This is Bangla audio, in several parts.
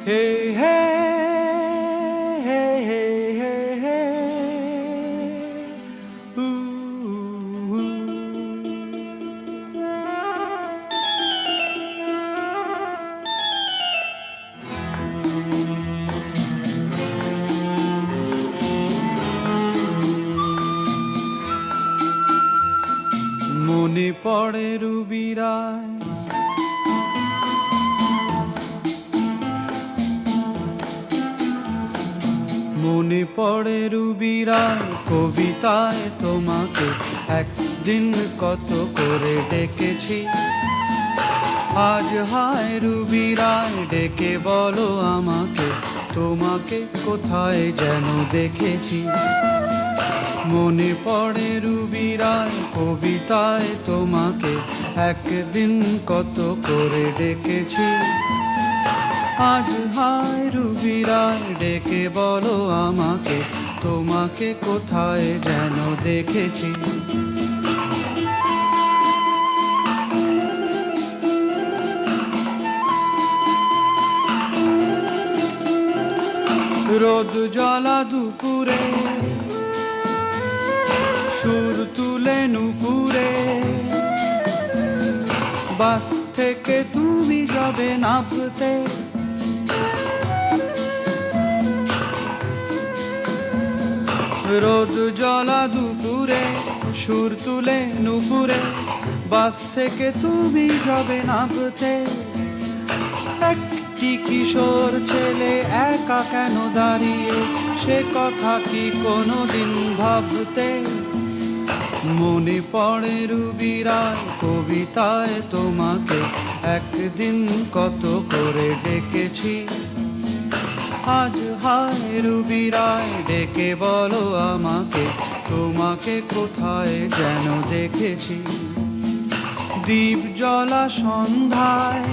Hey, hey, hey, hey, hey, hey. Ooh, ooh. মনে পড়ে রুবিরায়, মনে পড়ে রুবিরায় কবিতায় তোমাকে একদিন কত করে ডেকেছি। আজ হায় রুবিরায় ডেকে বলো আমাকে, তোমাকে কোথায় যেন দেখেছি। মনে পড়ে রুবিরায় কবিতায় তোমাকে একদিন কত করে ডেকেছি। আজ হায় রুবিরায় ডেকে বলো আমাকে, তোমাকে কোথায় যেন দেখেছি। রোদ জ্বলা দুপুরে সুর তুলে নুপুরে, বাস থেকে তুমি যাবে নামতে। রোদ জ্বলা দুপুরে সুর তুলে নুপুরে, বাস থেকে তুমি যাবে নামতে। একটি কিশোর ছেলে একা কেন দাঁড়িয়ে, সে কথা কি কোনোদিন ভাবতে। মনে পড়ে রুবিরায় কবিতায় তোমাকে একদিন কত করে ডেকেছি। আজ হায় রুবিরায় ডেকে বলো আমাকে, তোমাকে কোথায় যেন দেখেছি। দ্বীপ জ্বলা সন্ধ্যায়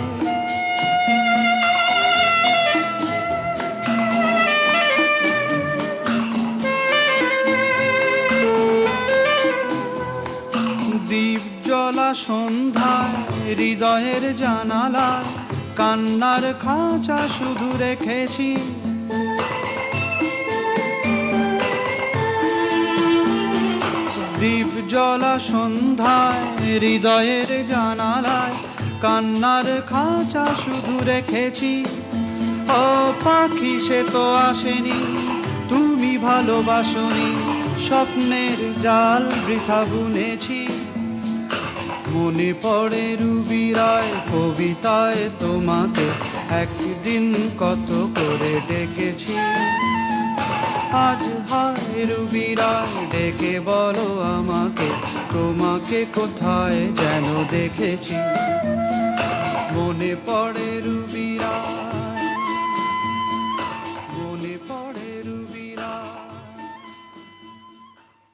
দ্বীপ জ্বলা সন্ধ্যায় হৃদয়ের জানালায় কান্নার খাঁচা শুধু রেখেছি। দ্বীপ জ্বলা সন্ধ্যায় হৃদয়ের জানালায় কান্নার খাঁচা শুধু রেখেছি। ও পাখি সে তো আসেনি, তুমি ভালোবাসনি, স্বপ্নের জাল বৃথা বুনেছি। মনে পড়ে রুবিরায় কবিতায় তোমাকে একদিন কত করে ডেকেছি। আজ হায় রুবিরায় ডেকে বলো আমাকে, তোমাকে কোথায় যেন দেখেছি। মনে পড়ে রুবিরায়।